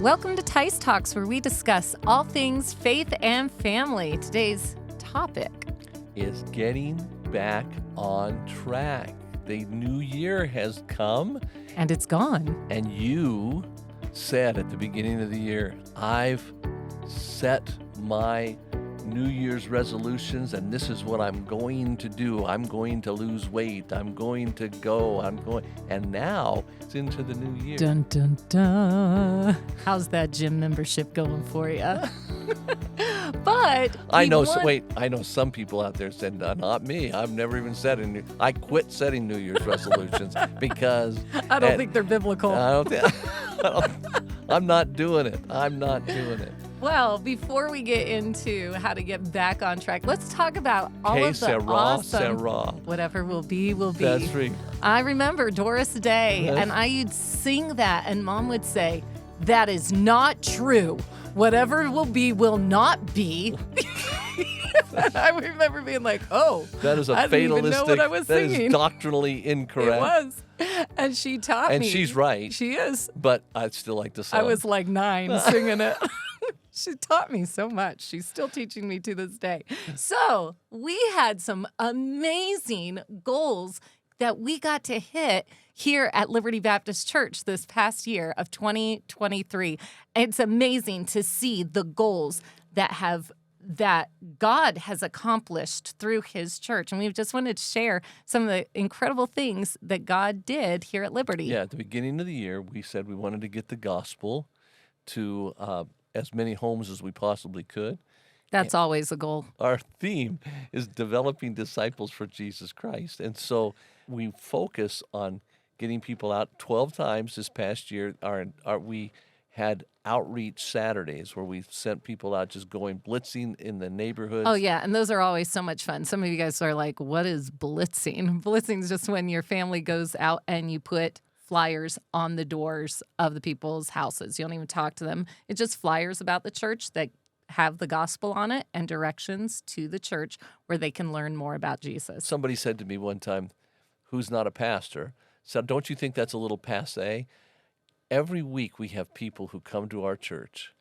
Welcome to Teis Talks, where we discuss all things faith and family. Today's topic is getting back on track. The new year has come. And it's gone. And you said at the beginning of the year, I've set my New Year's resolutions, and this is what I'm going to do. I'm going to lose weight. I'm going to go. And now it's into the new year. Dun, dun, dun. How's that gym membership going for you? But I know some people out there said, not me. I've never even said it. I quit setting New Year's resolutions because I don't think they're biblical. I'm not doing it. I'm not doing it. Well, before we get into how to get back on track, let's talk about all of the awesome, whatever will be, will be. That's right. I remember Doris Day, Yes. and I'd sing that, and Mom would say, that is not true. Whatever will be will not be. I remember being like, oh, that is a I didn't even know what I was that singing. is doctrinally incorrect. It was. And she taught me. And she's right. She is. But I'd still like to sing. I was like 9 singing it. She taught me so much. She's still teaching me to this day. So we had some amazing goals that we got to hit here at Liberty Baptist Church this past year of 2023. It's amazing to see the goals that God has accomplished through his church. And we just wanted to share some of the incredible things that God did here at Liberty. Yeah, at the beginning of the year, we said we wanted to get the gospel to as many homes as we possibly could. That's always a goal. Our theme is developing disciples for Jesus Christ. And so we focus on getting people out 12 times this past year. We had outreach Saturdays where we sent people out just going blitzing in the neighborhoods. Oh, yeah, and those are always so much fun. Some of you guys are like, what is blitzing? Blitzing is just when your family goes out and you put flyers on the doors of the people's houses. You don't even talk to them. It's just flyers about the church that have the gospel on it and directions to the church where they can learn more about Jesus. Somebody said to me one time, who's not a pastor, said, don't you think that's a little passé? Every week we have people who come to our church,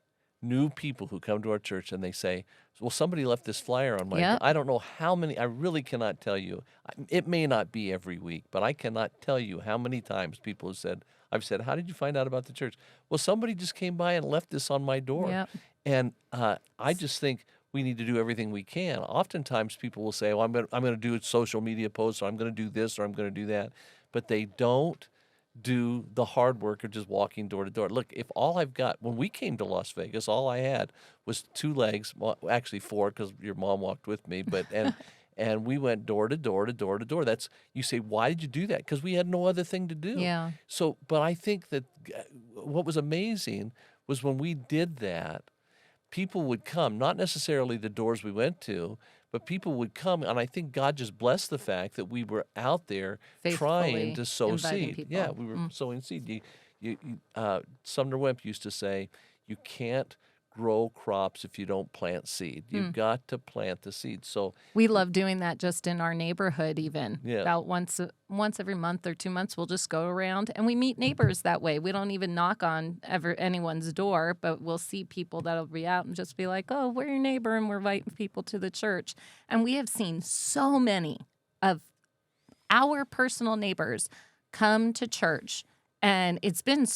new people who come to our church, and they say, well, somebody left this flyer on my door. I don't know how many. I really cannot tell you. It may not be every week, but I cannot tell you how many times people have said, I've said, how did you find out about the church? Well, somebody just came by and left this on my door. Yep. And I just think we need to do everything we can. Oftentimes people will say, well, I'm going to do a social media post, or I'm going to do this, or I'm going to do that. But they don't do the hard work of just walking door to door. Look, if all I've got, when we came to Las Vegas, all I had was 2 legs, well, actually 4 because your mom walked with me, but and we went door to door to door to door. That's, you say, why did you do that? Because we had no other thing to do. Yeah. So, but I think that what was amazing was when we did that, people would come, not necessarily the doors we went to, but people would come, and I think God just blessed the fact that we were out there Faithfully trying to sow inviting seed. people. Yeah, we were sowing seed. Sumner Wemp used to say, you can't grow crops if you don't plant seed. You've got to plant the seed. So we love doing that just in our neighborhood even. Yeah. About once every month or 2 months, we'll just go around and we meet neighbors that way. We don't even knock on anyone's door, but we'll see people that'll be out and just be like, oh, we're your neighbor, and we're inviting people to the church. And we have seen so many of our personal neighbors come to church. And it's been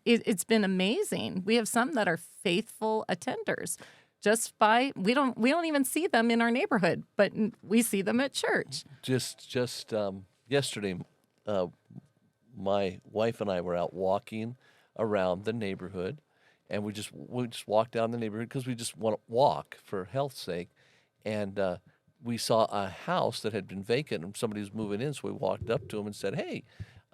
it's been amazing. We have some that are faithful attenders. We don't even see them in our neighborhood, but we see them at church. Just yesterday, my wife and I were out walking around the neighborhood, and we just walked down the neighborhood because we just want to walk for health's sake, and we saw a house that had been vacant and somebody was moving in, so we walked up to him and said, hey,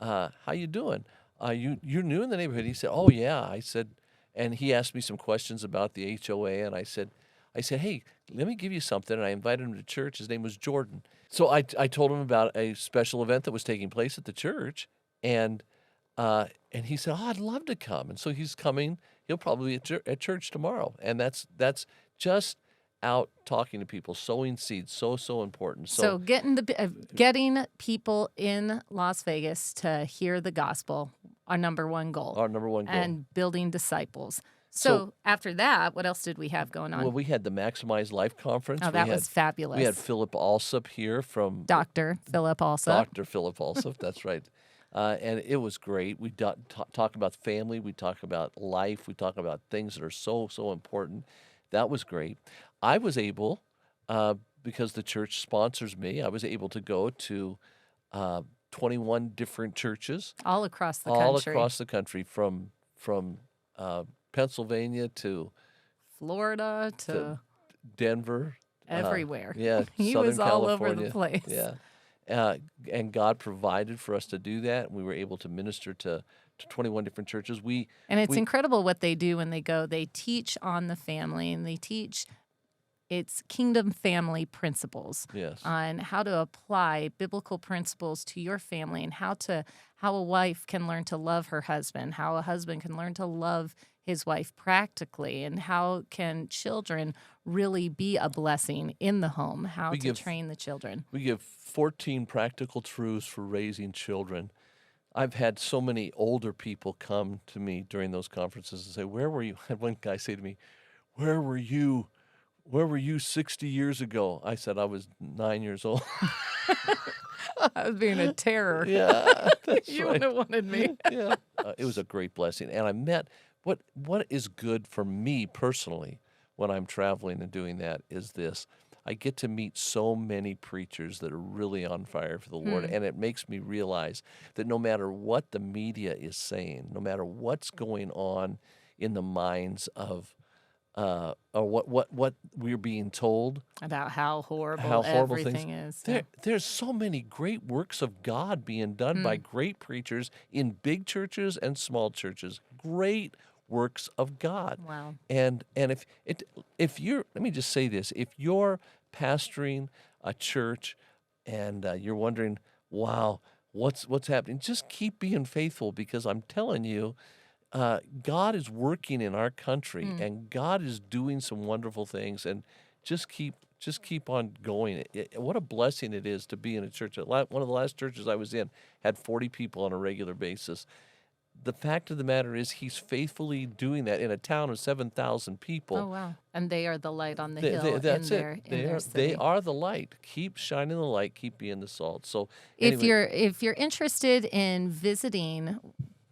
how you doing? You're new in the neighborhood. He said, oh, yeah. I said, and he asked me some questions about the HOA, and I said, hey, let me give you something. And I invited him to church. His name was Jordan. So I told him about a special event that was taking place at the church, and he said, oh, I'd love to come. And so he's coming. He'll probably be at church tomorrow. And that's just out talking to people, sowing seeds, so important. So getting people in Las Vegas to hear the gospel, our number one goal, our number one goal. and building disciples. So- So after that, what else did we have going on? Well, we had the Maximize Life Conference. Oh, that was fabulous. We had Philip Alsop here from Dr. Philip Alsop. Dr. Philip Alsop, that's right. And it was great. We talk about family. We talk about life. We talk about things that are so important. That was great. I was able, because the church sponsors me, I was able to go to 21 different churches. All across the all country. across the country, from Pennsylvania to Florida to Denver. everywhere. Yeah, He Southern was all over the California. place. Yeah. And God provided for us to do that. We were able to minister to 21 different churches. And it's incredible what they do when they go. They teach on the family, and they teach it's kingdom family principles Yes. on how to apply biblical principles to your family, and how a wife can learn to love her husband, how a husband can learn to love his wife practically, and how can children really be a blessing in the home, how to train the children. We give 14 practical truths for raising children. I've had so many older people come to me during those conferences and say, "Where were you?" I had one guy say to me, "Where were you? Where were you 60 years ago?" I said, "I was 9 years old." I was being a terror. Yeah, that's You right. would have wanted me. Yeah, it was a great blessing, and I met what is good for me personally when I'm traveling and doing that is this: I get to meet so many preachers that are really on fire for the Lord, and it makes me realize that no matter what the media is saying, no matter what's going on in the minds of or what we're being told About how horrible things everything is. there's so many great works of God being done by great preachers in big churches and small churches. Great works of God. Wow. And if you're, let me just say this, if you're pastoring a church and you're wondering, wow, what's happening, just keep being faithful, because I'm telling you, God is working in our country, and God is doing some wonderful things, and just keep on going. What a blessing it is to be in a church. One of the last churches I was in had 40 people on a regular basis. The fact of the matter is, he's faithfully doing that in a town of 7,000 people. Oh, wow. And they are the light on the hill That's in their, it. in their city. They are the light. Keep shining the light. Keep being the salt. So If anyway, you're interested in visiting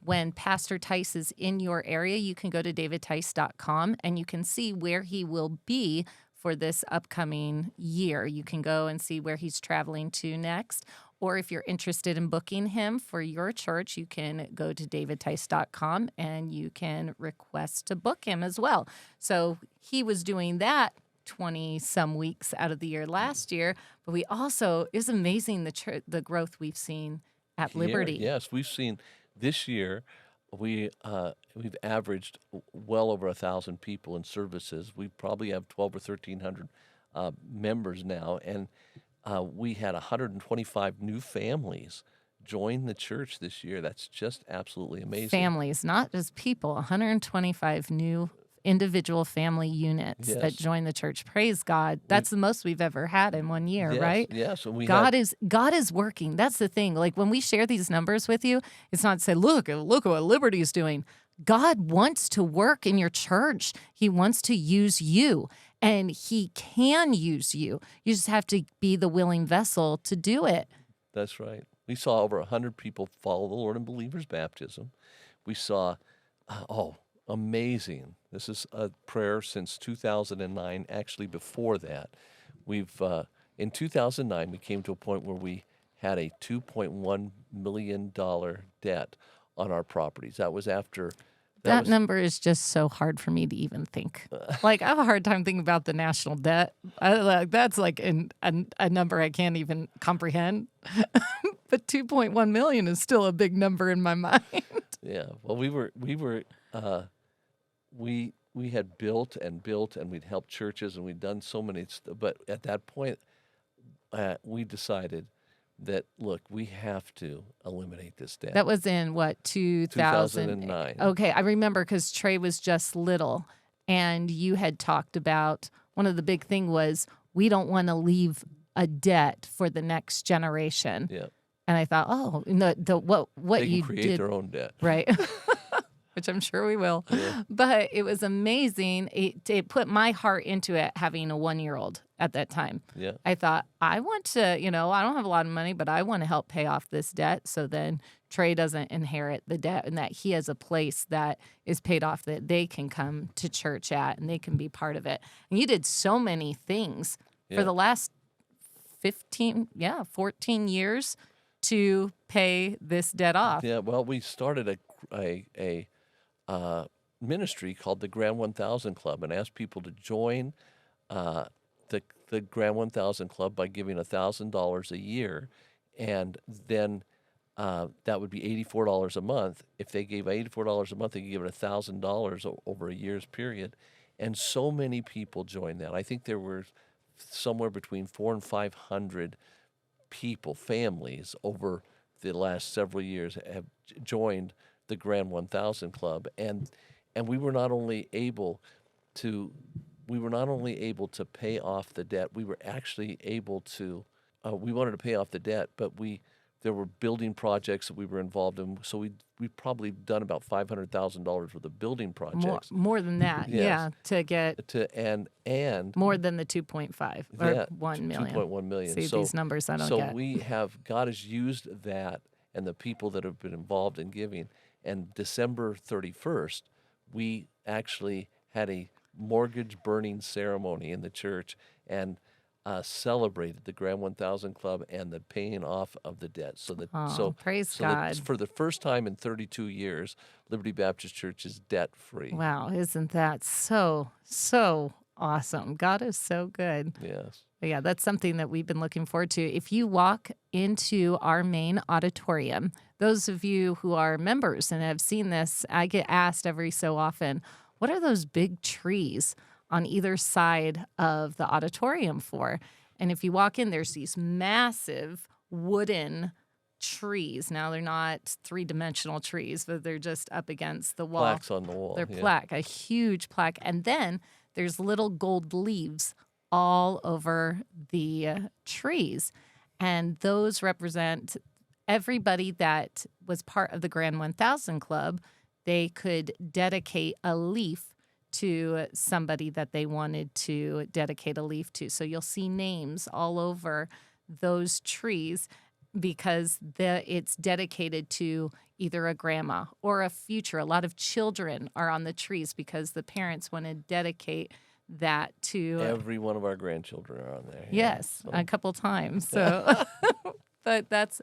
when Pastor Teis is in your area, you can go to davidteis.com and you can see where he will be for this upcoming year. You can go and see where he's traveling to next. Or if you're interested in booking him for your church, you can go to davidteis.com and you can request to book him as well. So he was doing that 20 some weeks out of the year last year, but we also, it's amazing the growth we've seen at Liberty. Yes, we've seen this year. We've averaged well over 1,000 people in services. We probably have 1,200 or 1,300 members now, and we had 125 new families join the church this year. That's just absolutely amazing. Families, not just people, 125 new individual family units that join the church. Praise God. That's the most we've ever had in one year, right? Yes. And God is working. That's the thing. Like when we share these numbers with you, it's not to say, look what Liberty is doing. God wants to work in your church. He wants to use you, and he can use you. You just have to be the willing vessel to do it. That's right. We saw over 100 people follow the Lord in believers' baptism. We saw, amazing. This is a prayer since 2009. Actually, before that, in 2009 we came to a point where we had a $2.1 million debt on our properties. That was after. That number is just so hard for me to even think. Like, I have a hard time thinking about the national debt. That's like a number I can't even comprehend. But 2.1 million is still a big number in my mind. Yeah. Well, we had built and we'd helped churches and we'd done so many. But at that point, we decided that, look, we have to eliminate this debt. That was in what, 2009. Okay, I remember because Trey was just little, and you had talked about one of the big thing was we don't want to leave a debt for the next generation. Yeah. And I thought, oh, what They can you create did, their own debt. right? Which I'm sure we will. Yeah. But it was amazing. It put my heart into it having a 1-year-old at that time. Yeah. I thought, I want to, I don't have a lot of money, but I want to help pay off this debt so then Trey doesn't inherit the debt and that he has a place that is paid off that they can come to church at and they can be part of it. And you did so many things for the last 14 years to pay this debt off. Yeah. Well, we started a ministry called the Grand 1000 Club and asked people to join the Grand 1000 Club by giving $1,000 a year, and then that would be $84 a month. If they gave $84 a month, they could give it $1,000 over a year's period, and so many people joined that. I think there were somewhere between 400 and 500 people, families, over the last several years have joined the Grand 1000 Club, and we were not only able to pay off the debt, we were actually able to. We wanted to pay off the debt, but there were building projects that we were involved in. So we probably done about $500,000 worth of building projects. More than that, Yes. yeah, to get and more than the 2.5 or yeah, 1 million. 2.1 million. See, So these numbers I don't so get. God has used that and the people that have been involved in giving. And December 31st, we actually had a mortgage burning ceremony in the church and celebrated the Grand 1000 Club and the paying off of the debt. Praise that God. for the first time in 32 years, Liberty Baptist Church is debt free. Wow, isn't that so awesome? God is so good. Yes. But yeah, that's something that we've been looking forward to. If you walk into our main auditorium, those of you who are members and have seen this, I get asked every so often, what are those big trees on either side of the auditorium for? And if you walk in, there's these massive wooden trees. Now, they're not three-dimensional trees, but they're just up against the wall. Plaques on the wall. They're yeah. plaque, a huge plaque. And then there's little gold leaves all over the trees. And those represent everybody that was part of the Grand 1000 Club. They could dedicate a leaf to somebody that they wanted to dedicate a leaf to. So you'll see names all over those trees because it's dedicated to either a grandma or a future. A lot of children are on the trees because the parents want to dedicate that to Every one of our grandchildren are on there. yes, So, a couple times. So, but that's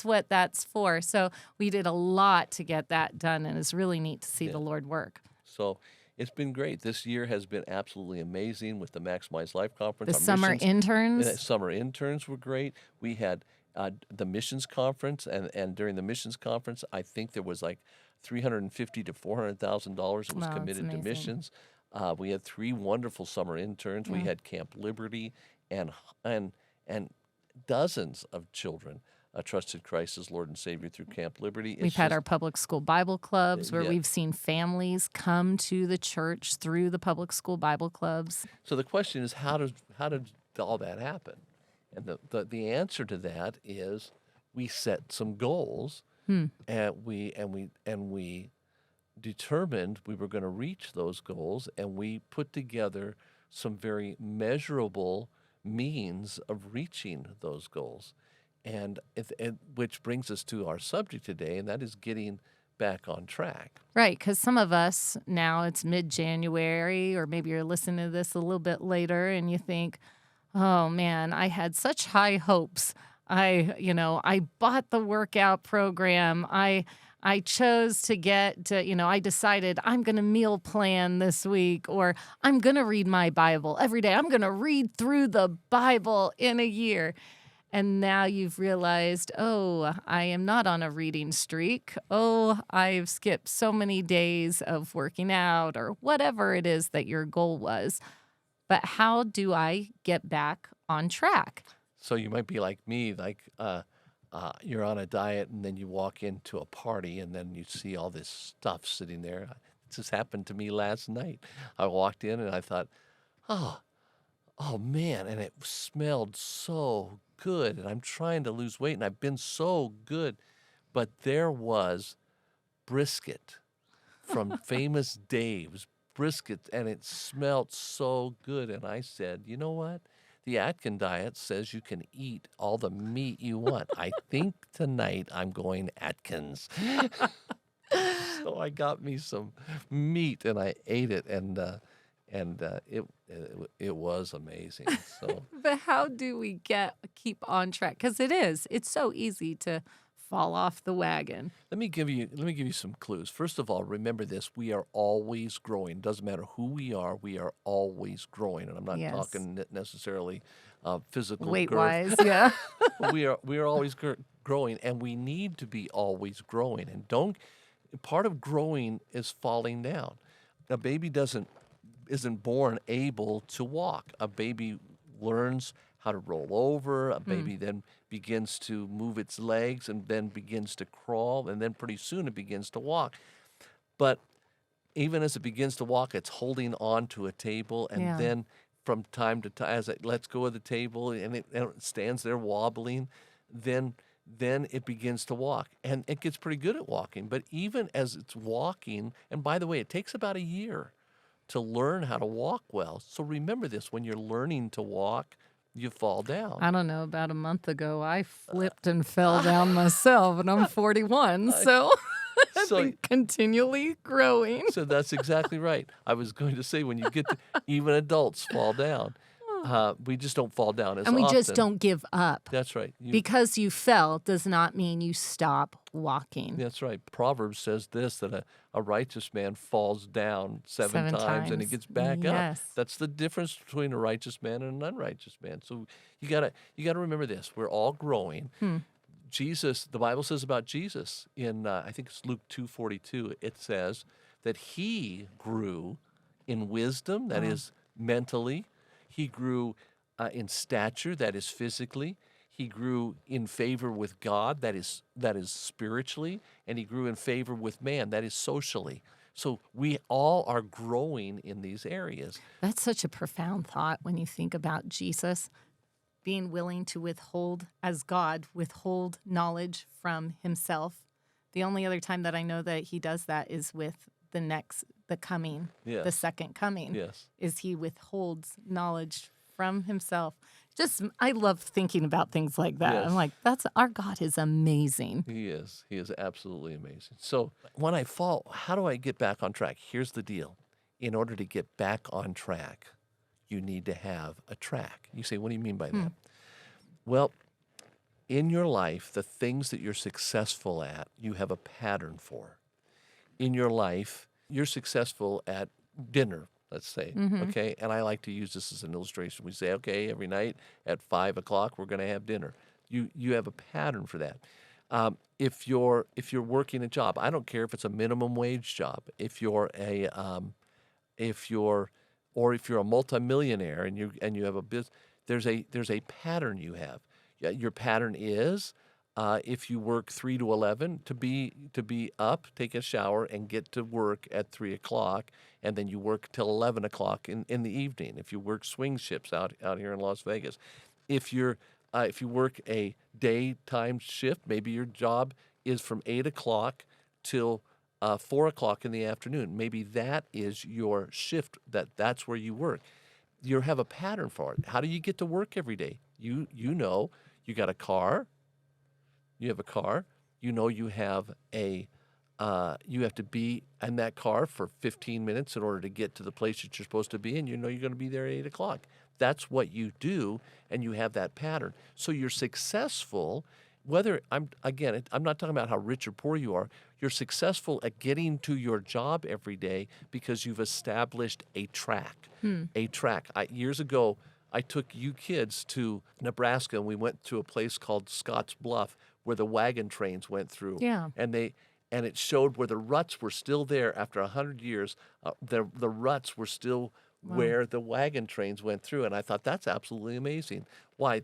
what that's for. So we did a lot to get that done, and it's really neat to see the Lord work. so it's been great. This year has been absolutely amazing with the Maximize Life Conference. The Our summer missions- interns. Summer interns were great. We had the missions conference, and during the missions conference, I think there was like $350,000 to $400,000 that was Wow, that's committed to amazing. missions. We had 3 wonderful summer interns. We had Camp Liberty, and dozens of children trusted Christ as Lord and Savior through Camp Liberty. We've had our public school Bible clubs where yeah. we've seen families come to the church through the public school Bible clubs. So the question is, how did all that happen? And the answer to that is we set some goals, and we determined we were going to reach those goals, and we put together some very measurable means of reaching those goals, and which brings us to our subject today, and that is getting back on track. Right, because some of us now it's mid-January, or maybe you're listening to this a little bit later, and you think, "Oh man, I had such high hopes. I bought the workout program. I chose to I decided I'm going to meal plan this week, or I'm going to read my Bible every day. I'm going to read through the Bible in a year." And now you've realized, oh, I am not on a reading streak. Oh, I've skipped so many days of working out or whatever it is that your goal was. But how do I get back on track? So you might be like me, like you're on a diet and then you walk into a party and then you see all this stuff sitting there. This happened to me last night. I walked in and I thought, oh, Oh man, and it smelled so good. And I'm trying to lose weight, and I've been so good. But there was brisket from Famous Dave's brisket, and it smelled so good. And I said, you know what? The Atkin diet says you can eat all the meat you want. I think tonight I'm going Atkins. So I got me some meat and I ate it, and it was amazing. So But how do we keep on track? Because it's so easy to fall off the wagon. let me give you some clues. First of all, remember this: we are always growing. Doesn't matter who we are always growing. And I'm not Yes. talking necessarily physical Weight girth. wise, yeah. But we are always growing, and we need to be always growing. And don't part of growing is falling down. A baby isn't born able to walk. A baby learns how to roll over. A Hmm. baby then begins to move its legs and then begins to crawl, and then pretty soon it begins to walk. But even as it begins to walk, it's holding on to a table, and Yeah. then from time to time, as it lets go of the table and it stands there wobbling, then then it begins to walk, and it gets pretty good at walking. But even as it's walking, and by the way, it takes about a year to learn how to walk well. So remember this: when you're learning to walk, you fall down. I don't know. About a month ago, I flipped and fell down myself, and I'm 41. I- So I've so been continually growing. So that's exactly right. I was going to say when you get to, even adults fall down. We just don't fall down as And we often. just don't give up. That's right. Because you fell does not mean you stop walking. That's right. Proverbs says this, that a righteous man falls down seven 7 times and he times. gets back up. Yes. That's the difference between a righteous man and an unrighteous man. So you gotta remember this. We're all growing. Jesus, the Bible says about Jesus in I think it's Luke 2:42. It says that he grew in wisdom, that is mentally. He grew in stature, that is physically. He grew in favor with God, that is spiritually, and he grew in favor with man, that is socially. So we all are growing in these areas. That's such a profound thought when you think about Jesus being willing to as God, withhold knowledge from himself. The only other time that I know that he does that is with the coming, the Yes. second coming, Yes. is he withholds knowledge from himself. I love thinking about things like that. Yes. I'm like, our God is amazing. He is. He is absolutely amazing. So when I fall, how do I get back on track? Here's the deal. In order to get back on track, you need to have a track. You say, what do you mean by that? Well, in your life, the things that you're successful at, you have a pattern for. In your life, you're successful at dinner, let's say, okay? And I like to use this as an illustration. We say, okay, every night at 5 o'clock, we're going to have dinner. You have a pattern for that. If you're working a job, I don't care if it's a minimum wage job. If you're a multimillionaire and you have a business, there's a pattern you have. Yeah, your pattern is if you work 3 to 11 to be up, take a shower, and get to work at 3 o'clock, and then you work till 11 o'clock in the evening. If you work swing shifts out here in Las Vegas, if you work a daytime shift, maybe your job is from 8 o'clock till 4 o'clock in the afternoon. Maybe that is your shift. That's where you work. You have a pattern for it. How do you get to work every day? You know you got a car. You have a car. You know you have you have to be in that car for 15 minutes in order to get to the place that you're supposed to be, and you know you're going to be there at 8 o'clock. That's what you do, and you have that pattern. So you're successful. I'm not talking about how rich or poor you are. You're successful at getting to your job every day because you've established a track. A track. Years ago, I took you kids to Nebraska, and we went to a place called Scotts Bluff where the wagon trains went through. Yeah. And it showed where the ruts were still there after 100 years. The ruts were still where the wagon trains went through, and I thought that's absolutely amazing. Why?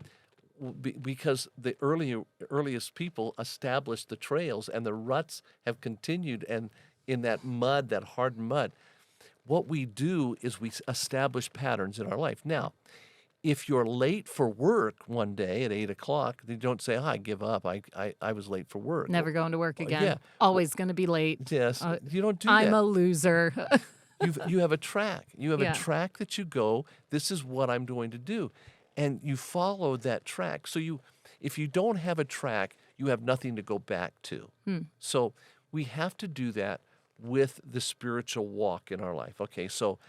Because the earliest people established the trails, and the ruts have continued, and in that mud, that hard mud. What we do is we establish patterns in our life. Now, if you're late for work one day at 8 o'clock, you don't say, I give up. I was late for work. Never going to work again. Yeah. Always going to be late. Yes. You don't do I'm that. a loser. You have a track. You have Yeah. a track that you go, this is what I'm going to do. And you follow that track. So if you don't have a track, you have nothing to go back to. So we have to do that with the spiritual walk in our life. Okay, so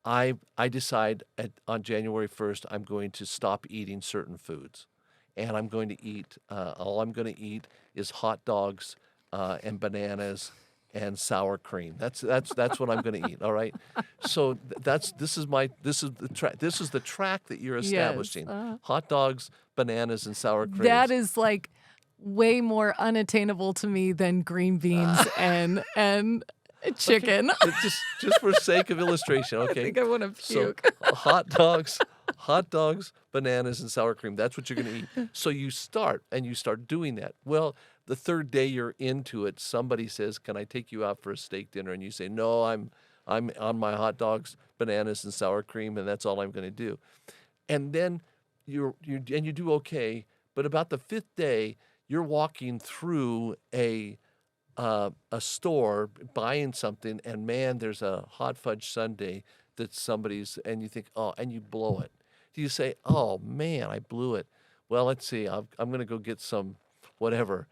I decide on January 1st, I'm going to stop eating certain foods. And I'm going to eat, all I'm going to eat is hot dogs and bananas and sour cream. That's what I'm going to eat. All right. So this is the track that you're establishing. Hot dogs, bananas, and sour cream. That is like way more unattainable to me than green beans and chicken. Okay. Just for sake of illustration. Okay. I think I want to puke. So hot dogs, bananas, and sour cream. That's what you're going to eat. So you start doing that. Well, the third day you're into it, somebody says, "Can I take you out for a steak dinner?" And you say, "No, I'm on my hot dogs, bananas, and sour cream, and that's all I'm going to do." And then you do okay, but about the fifth day, you're walking through a store buying something, and man, there's a hot fudge sundae that somebody's, and you think, oh, and you blow it. Do you say, oh man, I blew it? Well, let's see, I'm going to go get some whatever.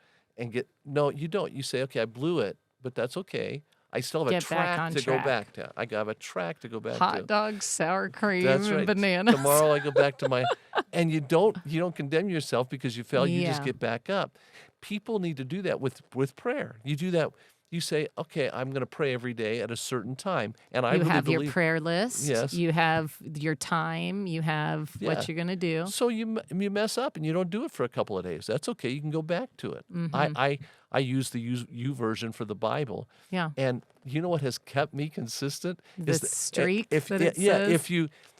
No, you don't. You say, okay, I blew it, but that's okay. I still have Get a back track on to track. go back to. I have a track to go back to. Hot dogs, sour cream, That's and right. bananas. Tomorrow I go back to my, and you don't condemn yourself because you fell. You just Yeah. get back up. People need to do that with prayer. You do that. You say, okay, I'm going to pray every day at a certain time, and I You really have believe. your prayer list. Yes. You have your time. You have Yeah. what you're going to do. So you mess up and you don't do it for a couple of days. That's okay. You can go back to it. I use the U version for the Bible. Yeah. And you know what has kept me consistent? The is that streak If that it yeah, says.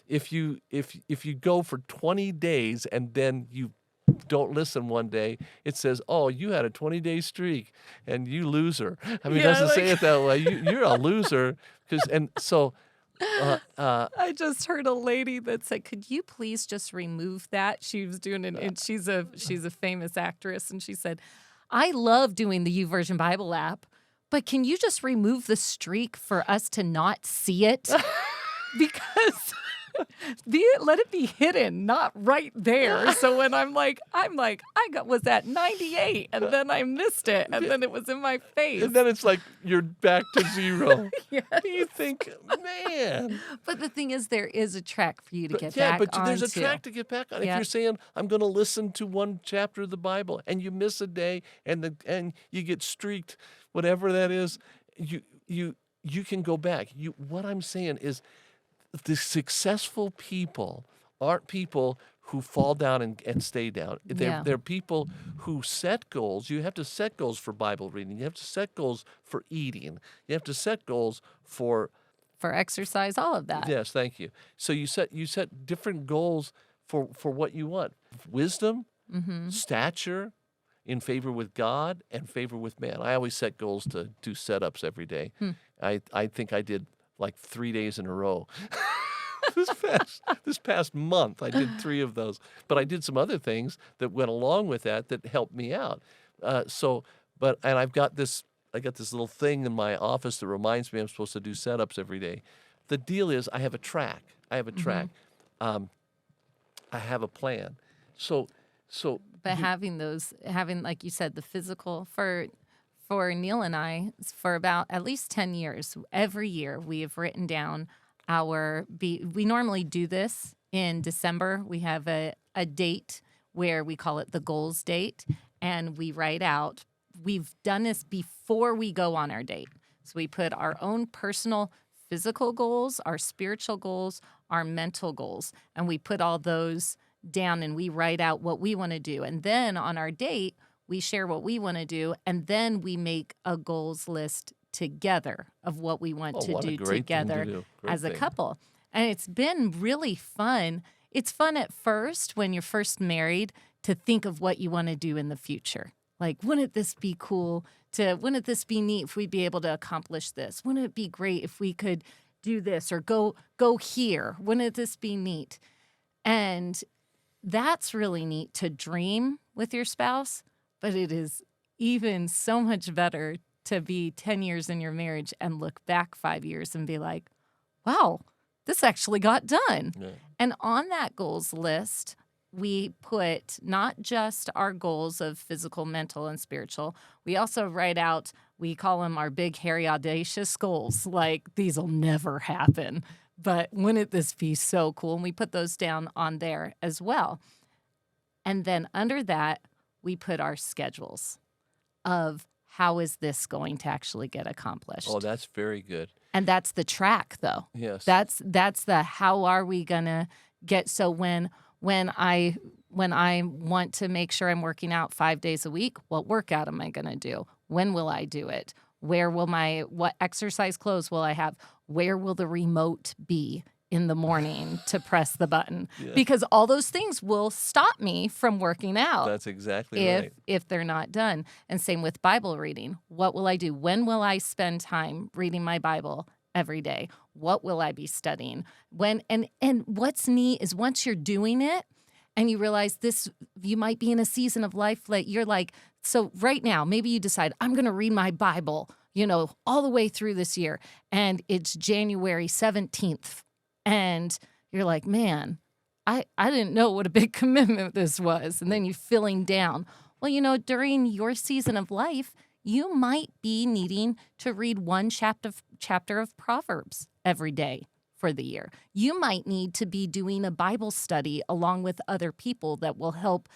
if you go for 20 days and then you don't listen one day, it says, "Oh, you had a 20-day streak, and you loser." I mean, it Yeah, doesn't say like- it that way. You're a loser so. I just heard a lady that said, "Could you please just remove that?" She was doing it, and she's a famous actress, and she said, "I love doing the YouVersion Bible app, but can you just remove the streak for us to not see it? Because let it be hidden, not right there." So when I'm like, I was at 98, and then I missed it, and then it was in my face. And then it's like you're back to zero. Yes. You think, man. But the thing is, there is a track for you to get Yeah, back but there's a onto. track to get back on. If Yeah. you're saying, I'm going to listen to one chapter of the Bible, and you miss a day, and you get streaked, whatever that is, you can go back. What I'm saying is, the successful people aren't people who fall down and stay down. Yeah. They're people who set goals. You have to set goals for Bible reading. You have to set goals for eating. You have to set goals for exercise, all of that. Yes, thank you. So you set different goals for what you want. Wisdom, stature, in favor with God, and favor with man. I always set goals to do setups every day. I think I did like 3 days in a row. This past month, I did 3 of those. But I did some other things that went along with that helped me out. And I got this little thing in my office that reminds me I'm supposed to do setups every day. The deal is I have a track. I have a plan. But having like you said, the physical for Neil and I, for about at least 10 years, every year we have written down we normally do this in December. We have a date where we call it the goals date, and we write out. We've done this before we go on our date. So we put our own personal physical goals, our spiritual goals, our mental goals, and we put all those down and we write out what we want to do. And then on our date, we share what we want to do, and then we make a goals list together of what we want to what a do great thing to together do. Great as a thing. couple. And it's been really fun. It's fun at first when you're first married to think of what you want to do in the future. Like, wouldn't this be cool? Wouldn't this be neat if we'd be able to accomplish this? Wouldn't it be great if we could do this or go here? Wouldn't this be neat? And that's really neat to dream with your spouse, but it is even so much better to be 10 years in your marriage and look back 5 years and be like, wow, this actually got done. Yeah. And on that goals list, we put not just our goals of physical, mental, and spiritual. We also write out, we call them our big, hairy, audacious goals. Like, these will never happen, but wouldn't this be so cool? And we put those down on there as well. And then under that, we put our schedules of how is this going to actually get accomplished. Oh, that's very good. And that's the track, though. Yes. That's the how are we gonna get. So when I want to make sure I'm working out 5 days a week, what workout am I gonna do? When will I do it? What exercise clothes will I have? Where will the remote be in the morning to press the button? Yeah. Because all those things will stop me from working out. That's exactly right. If they're not done. And same with Bible reading. What will I do? When will I spend time reading my Bible every day? What will I be studying? And what's neat is once you're doing it and you realize you might be in a season of life that you're like, so right now, maybe you decide, I'm going to read my Bible, all the way through this year. And it's January 17th. And you're like, man, I didn't know what a big commitment this was. And then you're feeling down. Well, during your season of life, you might be needing to read one chapter of Proverbs every day for the year. You might need to be doing a Bible study along with other people that will help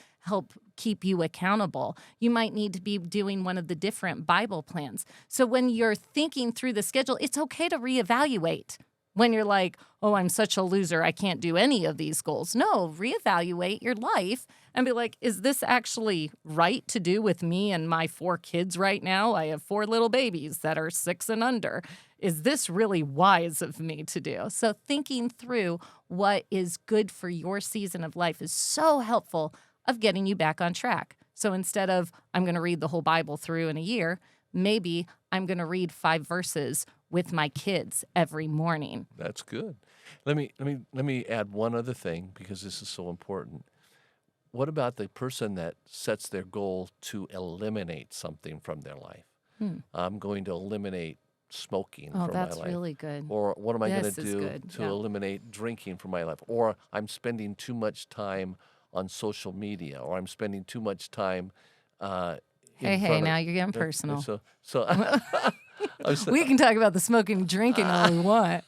keep you accountable. You might need to be doing one of the different Bible plans. So when you're thinking through the schedule, it's okay to reevaluate. When you're like, oh, I'm such a loser, I can't do any of these goals. No, reevaluate your life and be like, is this actually right to do with me and my 4 kids right now? I have 4 little babies that are 6 and under. Is this really wise of me to do? So thinking through what is good for your season of life is so helpful of getting you back on track. So instead of, I'm going to read the whole Bible through in a year, maybe I'm going to read 5 verses with my kids every morning. That's good. Let me add one other thing because this is so important. What about the person that sets their goal to eliminate something from their life? I'm going to eliminate smoking from my life. Oh, that's really good. Or what am I going This to is do good, to yeah. eliminate drinking from my life? Or I'm spending too much time on social media, or I'm spending too much time Hey, now you're getting personal. We can talk about the smoking and drinking all we want.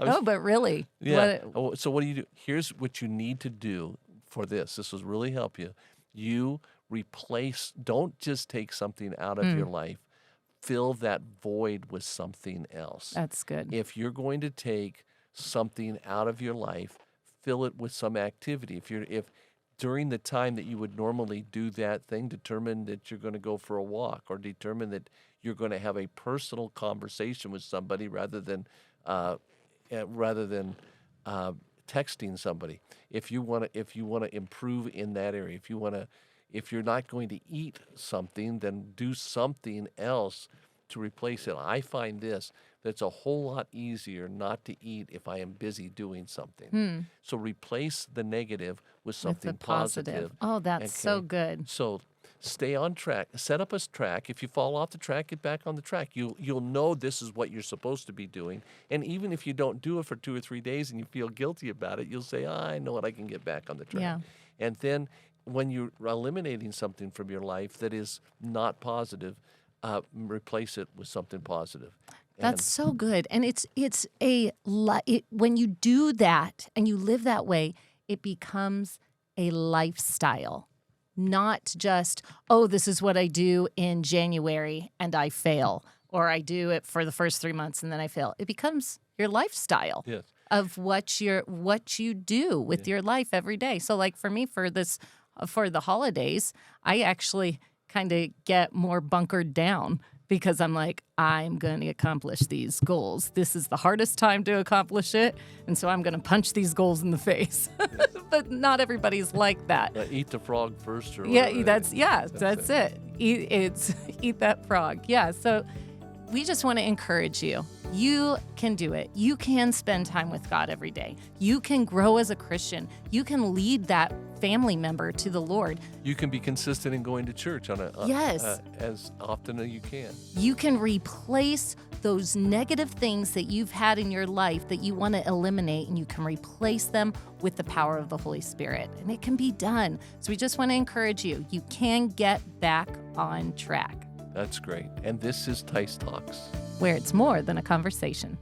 No, but really. Yeah. So what do you do? Here's what you need to do for this. This will really help you. You replace, don't just take something out of your life. Fill that void with something else. That's good. If you're going to take something out of your life, fill it with some activity. If during the time that you would normally do that thing, determine that you're going to go for a walk, or determine that you're going to have a personal conversation with somebody rather than texting somebody. If you want to improve in that area, if you're not going to eat something, then do something else to replace it. I find that's a whole lot easier not to eat if I am busy doing something. So replace the negative with something With the positive. positive. Oh, that's so good. So stay on track. Set up a track. If you fall off the track, get back on the track. You'll know this is what you're supposed to be doing. And even if you don't do it for 2 or 3 days and you feel guilty about it, you'll say, I know what, I can get back on the track. Yeah. And then when you're eliminating something from your life that is not positive, replace it with something positive. That's so good. And when you do that and you live that way, it becomes a lifestyle, not just, oh, this is what I do in January and I fail, or I do it for the first 3 months and then I fail. It becomes your lifestyle. Yes. Of what you do with your life every day. So like for me, for the holidays, I actually kind of get more bunkered down because I'm like, I'm going to accomplish these goals. This is the hardest time to accomplish it. And so I'm going to punch these goals in the face. But not everybody's like that. Eat the frog first, or Yeah, whatever. that's it. Eat that frog. Yeah. So we just want to encourage you You can do it. You can spend time with God every day. You can grow as a Christian. You can lead that family member to the Lord. You can be consistent in going to church Yes. as often as you can. You can replace those negative things that you've had in your life that you want to eliminate, and you can replace them with the power of the Holy Spirit. And it can be done. So we just want to encourage you. You can get back on track, That's great. And this is Teis Talks. where it's more than a conversation.